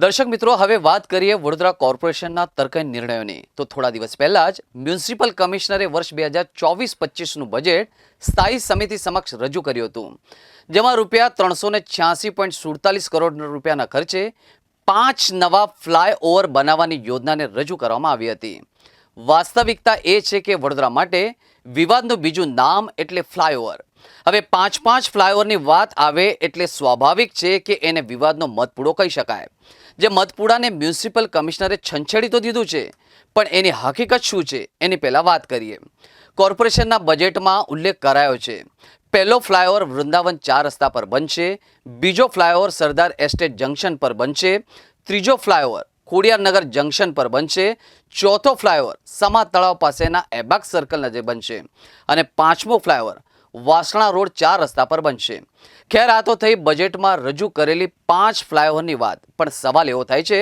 દર્શક મિત્રો, હવે વાત કરીએ વડોદરા કોર્પોરેશનના તરકઈ નિર્ણયોની. તો થોડા દિવસ પહેલા જ મ્યુનિસિપલ કમિશનરે વર્ષ 2024-25નું બજેટ સ્થાયી સમિતિ સમક્ષ રજૂ કર્યું હતું, જેમાં રૂપિયા 386.47 કરોડ રૂપિયાના ખર્ચે 5 નવા ફ્લાયઓવર બનાવવાની યોજનાને રજૂ કરવામાં આવી હતી. વાસ્તવિકતા એ છે કે વડોદરા માટે વિવાદનું બીજું નામ એટલે ફ્લાયઓવર. હવે 5 ફ્લાયઓવરની વાત આવે એટલે સ્વાભાવિક છે કે એને વિવાદનો મધપૂડો કહી શકાય. જે મધપૂડાને મ્યુનિસિપલ કમિશનરે છંછેડી તો દીધું છે, પણ એની હકીકત શું છે એની પહેલાં વાત કરીએ. કોર્પોરેશનના બજેટમાં ઉલ્લેખ કરાયો છે. પહેલો ફ્લાયઓવર વૃંદાવન 4 રસ્તા પર બનશે, બીજો ફ્લાયઓવર સરદાર એસ્ટેટ જંકશન પર બનશે, ત્રીજો ફ્લાયઓવર ખોડિયારનગર જંકશન પર બનશે, ચોથો ફ્લાયઓવર સમા તળાવ પાસેના એબાક સર્કલ નજીક બનશે અને પાંચમો ફ્લાયઓવર વાસણા રોડ 4 રસ્તા પર બનશે. ખેર, આ તો થઈ બજેટમાં રજૂ કરેલી 5 ફ્લાયઓવરની વાત, પણ સવાલ એવો થાય છે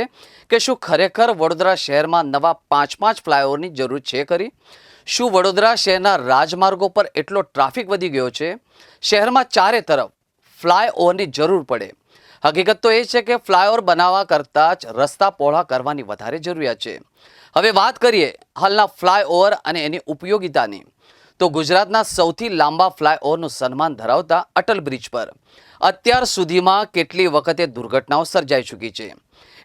કે શું ખરેખર વડોદરા શહેરમાં નવા 5 ફ્લાયઓવરની જરૂર છે ખરી? શું વડોદરા શહેરના રાજમાર્ગો પર એટલો ટ્રાફિક વધી ગયો છે શહેરમાં ચારે તરફ ફ્લાયઓવરની જરૂર પડે? હકીકત તો એ છે કે ફ્લાયઓવર બનાવવા કરતાં જ રસ્તા પહોળા કરવાની વધારે જરૂરિયાત છે. હવે વાત કરીએ હાલના ફ્લાયઓવર અને એની ઉપયોગિતાની. તો ગુજરાતના સૌથી લાંબા ફ્લાયઓવરનું સન્માન ધરાવતા અટલ બ્રિજ પર અત્યાર સુધીમાં કેટલી વખતે દુર્ઘટનાઓ સર્જાઈ ચૂકી છે.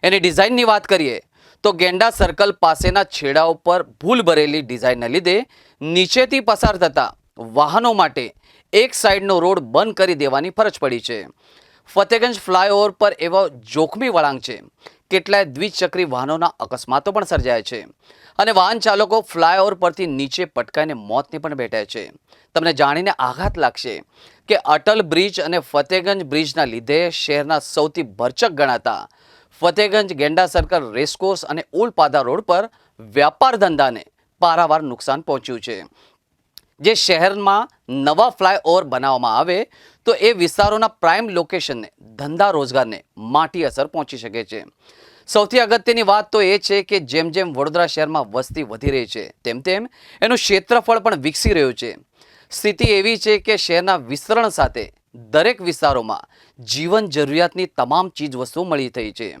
એની ડિઝાઇનની વાત કરીએ તો ગેંડા સર્કલ પાસેના છેડાઓ પર ભૂલ ભરેલી ડિઝાઇનને લીધે નીચેથી પસાર થતા વાહનો માટે એક સાઈડનો રોડ બંધ કરી દેવાની ફરજ પડી છે. ફતેગંજ ફ્લાયઓવર પર એવો જોખમી વળાંક છે, કેટલાય દ્વિચક્રી વાહનોના અકસ્માતો પણ સર્જાય છે અને વાહન ચાલકો ફ્લાયઓવર પરથી નીચે પટકાઈને મોતને પણ ભેટાય છે. તમને જાણીને આઘાત લાગશે કે અટલ બ્રિજ અને ફતેગંજ બ્રિજના લીધે શહેરના સૌથી ભરચક ગણાતા ફતેગંજ ગેંડા સર્કલ રેસકોર્સ અને ઉલપાદા રોડ પર વ્યાપાર ધંધાને પારાવાર નુકસાન પહોંચ્યું છે. જે શહેરમાં નવા ફ્લાયઓવર બનાવવામાં આવે તો એ વિસ્તારોના પ્રાઇમ લોકેશનને, ધંધા રોજગારને માઠી અસર પહોંચી શકે છે. સૌથી અગત્યની વાત તો એ છે કે જેમ જેમ વડોદરા શહેરમાં વસ્તી વધી રહી છે, તેમ તેમ એનું ક્ષેત્રફળ પણ વિકસી રહ્યું છે. સ્થિતિ એવી છે કે શહેરના વિસ્તરણ સાથે દરેક વિસ્તારોમાં જીવન જરૂરિયાતની તમામ ચીજ વસ્તુઓ મળી થઈ છે.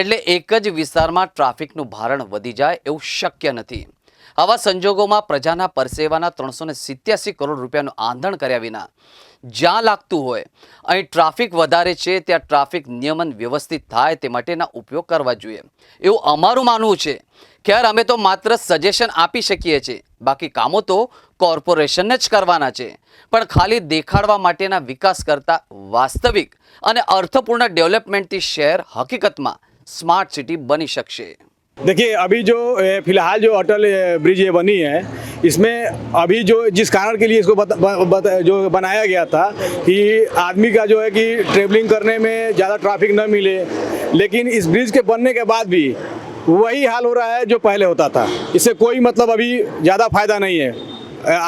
એટલે એક જ વિસ્તારમાં ટ્રાફિકનું ભારણ વધી જાય એવું શક્ય નથી. આવા સંજોગોમાં પ્રજાના પરસેવાના 387 કરોડ રૂપિયાનું આંધણ કર્યા વિના જ્યાં લાગતું હોય અહીં ટ્રાફિક વધારે છે ત્યાં ટ્રાફિક નિયમન વ્યવસ્થિત થાય તે માટેના ઉપયોગ કરવા જોઈએ એવું અમારું માનવું છે. ખેર, અમે તો માત્ર સજેશન આપી શકીએ છીએ, બાકી કામો તો કોર્પોરેશનને જ કરવાના છે. પણ ખાલી દેખાડવા માટેના વિકાસ કરતા વાસ્તવિક અને અર્થપૂર્ણ ડેવલપમેન્ટથી શહેર हकीकत स्मार्ट सिटी बनी सकते. देखिए, अभी जो फिलहाल जो अटल ब्रिज ये बनी है, इसमें अभी जो जिस कारण के लिए इसको जो बनाया गया था कि आदमी का जो है कि ट्रेवलिंग करने में ज़्यादा ट्रैफिक न मिले, लेकिन इस ब्रिज के बनने के बाद भी वही हाल हो रहा है जो पहले होता था. इससे कोई मतलब अभी ज़्यादा फ़ायदा नहीं है.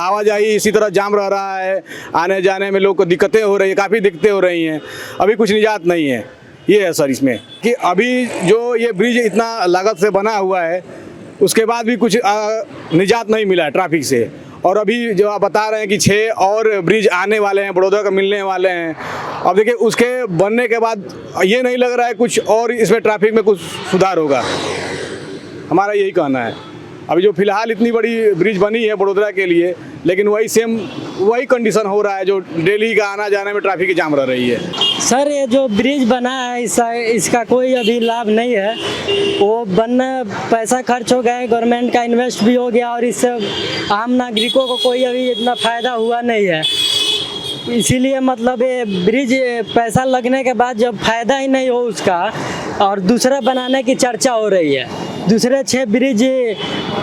आवाजाही इसी तरह जाम रह रहा है, आने जाने में लोग को दिक्कतें हो रही है, काफ़ी दिक्कतें हो रही हैं. अभी कुछ निजात नहीं है. ये है सर इसमें कि अभी जो ये ब्रिज इतना लागत से बना हुआ है, उसके बाद भी कुछ निजात नहीं मिला है ट्रैफिक से. और अभी जो आप बता रहे हैं कि 6 और ब्रिज आने वाले हैं, बड़ौदा का मिलने वाले हैं. अब देखिए, उसके बनने के बाद ये नहीं लग रहा है कुछ और इसमें ट्रैफिक में कुछ सुधार होगा. हमारा यही कहना है. अभी जो फिलहाल इतनी बड़ी ब्रिज बनी है बड़ौदा के लिए, लेकिन वही कंडीशन हो रहा है जो डेली का आना जाने में ट्रैफिक जाम रह रही है. सर, ये जो ब्रिज बना है इसका कोई अभी लाभ नहीं है. वो बनने पैसा खर्च हो गया, गवर्नमेंट का इन्वेस्ट भी हो गया और इससे आम नागरिकों को कोई अभी इतना फ़ायदा हुआ नहीं है. इसीलिए मतलब ये ब्रिज पैसा लगने के बाद जब फ़ायदा ही नहीं हो उसका और दूसरा बनाने की चर्चा हो रही है. दूसरे 6 ब्रिज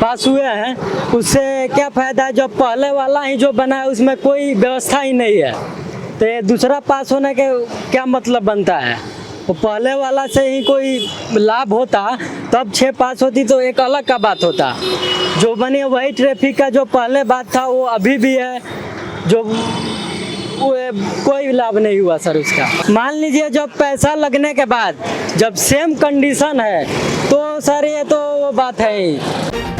पास हुए हैं, उससे क्या फ़ायदा है? जो पहले वाला ही जो बना है उसमें कोई व्यवस्था ही नहीं है, तो ये दूसरा पास होने के क्या मतलब बनता है? वो पहले वाला से ही कोई लाभ होता तब 6 पास होती तो एक अलग का बात होता. जो बनी वही ट्रैफिक का जो पहले बात था वो अभी भी है, जो कोई लाभ नहीं हुआ सर उसका. मान लीजिए जब पैसा लगने के बाद जब सेम कंडीशन है तो सर ये तो वो बात है ही.